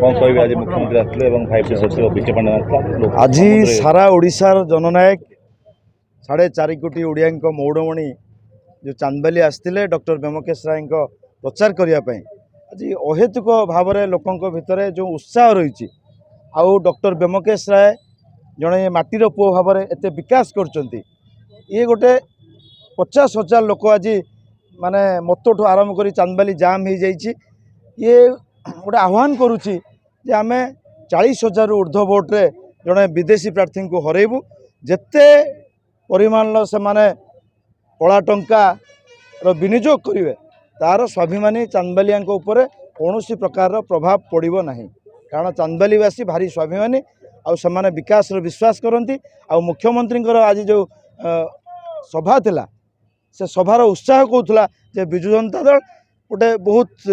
कौन कह आज मुख्यमंत्री आसते फाइव सचिव विके पांडे आज सारा ओडिशार जननायक 4.5 कोटी ओडिया मौड़मणि जो चांदबाली आसते डॉक्टर ब्योमकेश राय प्रचार करने आज अहेतुक भाव में लोकों भितर जो उत्साह रही आउ डॉक्टर ब्योमकेश राय जड़े माटीर पुओ भाव में एत विकास कर ये गोटे 50,000 लोक आज माने मतठू आरंभ कर चांदबाली जाम हो जाइए ये गोटे आह्वान करुच्ची जे आम 40,000 ऊर्ध्व भोट्रे जड़े विदेशी प्रार्थी को हरइबू जिते परिमाण से माने कला टंकार विनियोग करेंगे तार स्वाभिमानी चांदबालिया कौन प्रकार प्रभाव पड़ो ना कारण चांदबालीवासी भारी स्वाभिमानी आउ से विकास विश्वास करती आ मुख्यमंत्री आज जो सभा थिला से सभार उत्साह कहूला जे विजु जनता दल गोटे बहुत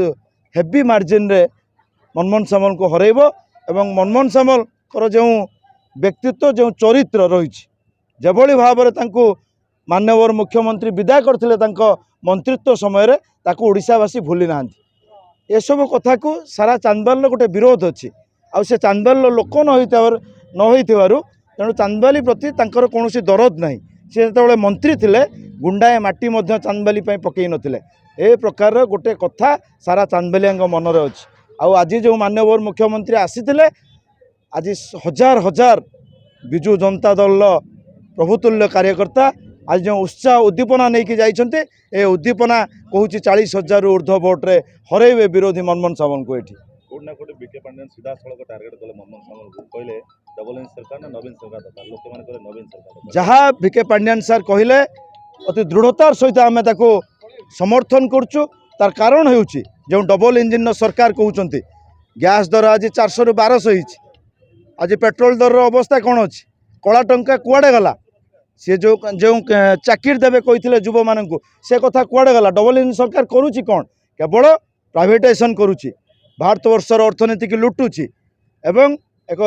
हेवी मार्जिन रे मनमोहन सामल को हरइब एवं मनमोहन सामल जो व्यक्तित्व जो चरित्र रही जभली भाव में माननीय मुख्यमंत्री विदा करथिले मंत्रित्व समय ओडिशावासी भूली ना ये सब कथा को सारा चांदबाल गोटे विरोध अच्छी आ से चांदबाल लोक न हो तेणु चांदबाली प्रति कौन दरद ना सी जो मंत्री थिले गुंडाए माटी चांदबाली पकई नथिले ए प्रकार गोटे कथा सारा चांदबालिया मनरे अच्छी आज जो माननीय मुख्यमंत्री आसीथिले आज हजार हजार विजु जनता दल प्रभुतुल्य कार्यकर्ता आज जो उत्साह उद्दीपना नहीं जाइछन्ते ए उद्दीपना कहूँ 40,000 ऊर्ध्व भोट्रे हरइबे विरोधी मनमोहन सामल को एठी कोडना कोड विके पांडे सीधा सड़क टार्गेट कले मनमोहन सामल को कहले डबल इंजिन सरकार ना नवीन सरकार दरकार लोक मान कहले नवीन सरकार जहाँ विके पांड्यान सर कहले अति दृढ़तार सहित आम समर्थन करचु तार कारण होउची जो डबल इंजिन सरकार कहउचंती गैस दर आज 400 रु 1200 आज पेट्रोल दर अवस्था कौन अच्छी कला टंका कुआड़े गला सी जो जो चाकिर देवे कही युव मान से कथा कुआड़े गला डबल इंजिन सरकार करुच्ची कौन केवल प्राइवेटाइजेशन करुच्ची भारतवर्षर अर्थनीति की लुटुची एवं एक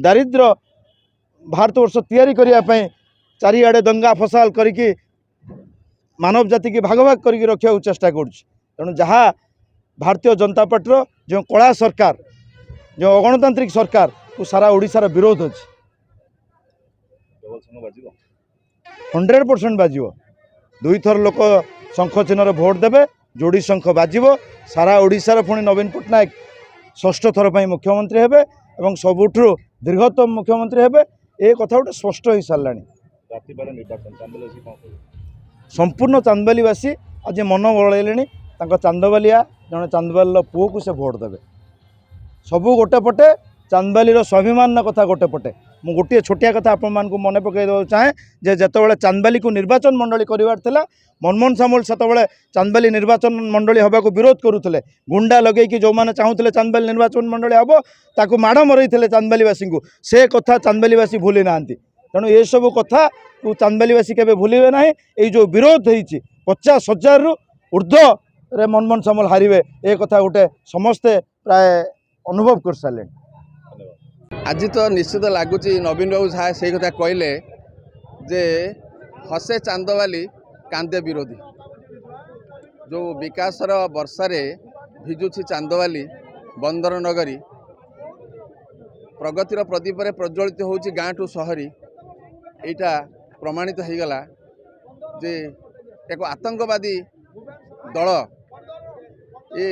दारिद्र भारतवर्ष तैयारी करने चारिआडे दंगा फसाल करिकी मानव जाति की भाग भाग करके रखा चेष्टा करुँ जहाँ भारतीय जनता पार्टी जो कला सरकार जो अगणतांत्रिक सरकार को सारा ओडिशार विरोध अच्छी 100% बाजिव दुई थर लोक शंख चिन्ह भोट देवे जोड़ी शंख बाजिव सारा ओडिशार पुणी नवीन पट्टनायक षष्ठ थर पर मुख्यमंत्री हेबे एवं सबुठु दीर्घतम मुख्यमंत्री हेबे ए कथा गोटे स्पष्ट हो साराणी संपूर्ण चांदबालीवासी आज मन बड़े चांदबालिया जड़े चांदबाल पुओ को से भोट देवे सबू गोटे पटे चांदबालीर स्वाभिमान कथा गोटे पटे मु गोटे छोटिया कथा आपण मन पकई देवा चाहे जे जेतबेले चांदबाली को निर्वाचन मंडली करिवार थिला मनमोहन सामल सेतबेले चांदबाली निर्वाचन मंडली हवा को विरोध करुले गुंडा लगे कि जो मैंने चाहूले चांदबाली निर्वाचन मंडली हम ताकू माड़ मरई चांदबालीवासी को से कथा चांदबालीवासी भूली ना तेणु ये सब कथा को चांदबालीवासी केबे भूलिबे ना ये जो विरोध होती 50,000 रु ऊर्ध्व रे मनमोहन सामल हारिबे ए कथा गोटे समस्ते प्राय अनुभव कर सारे आज तो निश्चित लगुच नवीन बाबू साहे से कथा कहले जे हसे चांदबाली कांदे विरोधी जो विकासर वर्षारे भिजुची चांदबाली बंदर नगरी प्रगतिर प्रदीप रे प्रज्वलित होची गाँ टू सहरी एटा प्रमाणित हो गला जे एक आतंकवादी दल ये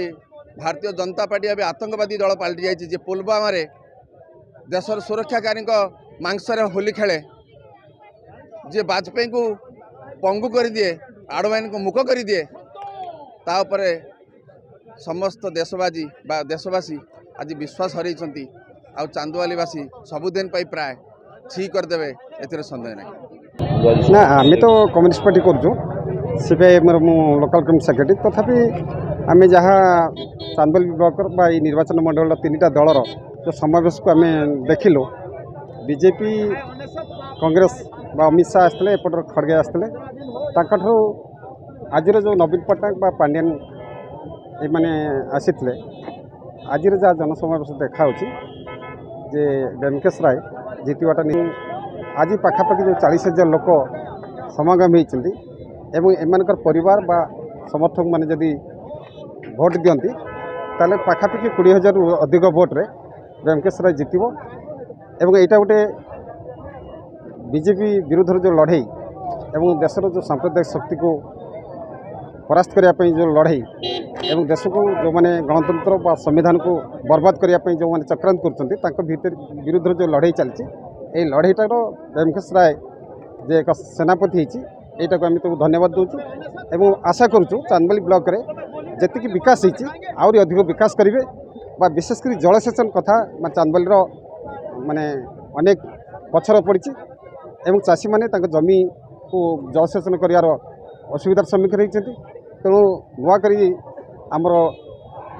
भारतीय जनता पार्टी अभी आतंकवादी दल पलटि जाइए पुलवामा रे देशर सुरक्षाकारी मांसरे होली खेले जे वाजपेयी को पंगु कर दिए आडवाणी को मुख कर दिए तापर समस्त देशवासी देशवासी आज विश्वास हर चांदबालीवासी सबुदिन प्राय छी करदे ए सन्देह नहीं ना आम तो कम्युनिस्ट पार्टी करूँ सीपीआई मु लोकल कमिटी सेक्रेटरी तथापि आम जहाँ चांदबाली ब्लॉक निर्वाचन मंडल 3टा दलर जो समावेश को आम देखिलु बीजेपी कांग्रेस अमित शाह आसते एपटर खड़गे आसते आज जो नवीन पट्टनायक पांड्यान ये आसी आज जहाँ जनसमावेश देखा जे ब्योमकेश राय जीतवाटा नहीं आज पाखापाखि जो 40,000 लोक समागम होती एवं एम परिवार बा समर्थक मैंने जदि भोट दियंती ताले पाखापाखि 20,000 रु अधिक भोट्रे व्यंकटेश राय जितिबो एवं एटा गोटे बीजेपी विरुद्ध जो लड़ाई एवं देशर जो सांप्रदायिक शक्ति को परास्त करने जो लड़ाई एवं देश को जो माने गणतंत्र व संविधान को बर्बाद करने जो माने चक्रांत कर विरुद्ध जो लड़ाई चलती ये लड़ाईटार व्यंकटेश राय जे एक सेनापति होटा को आम तो धन्यवाद दूचु एवं आशा करुचु चांदबाली ब्लॉक रे जी विकास होती आहरी अधिक विकास करेंगे विशेषकर जलसेचन कथा चांदबाली माने अनेक पछर पड़ी एवं चाषी मैंने जमी को जलसेचन करार असुविधार सम्मुखीन होती तेणु नुआक आमर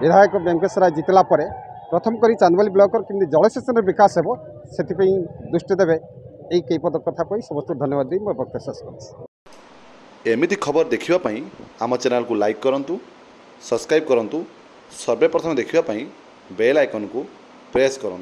विधायक व्यंकटेश राय जितला प्रथम करी चांदबाली ब्लॉक केमती जलसेचन विकास हो से दृष्टि देवे यही कई पद कथा कही समस्त धन्यवाद दी मोर वक्तव्य शेष कर एमिति खबर देखिवाई आम चैनल को लाइक करूँ सब्सक्राइब करूँ सर्वप्रथम देखिवाई बेल आइकन को प्रेस करूँ।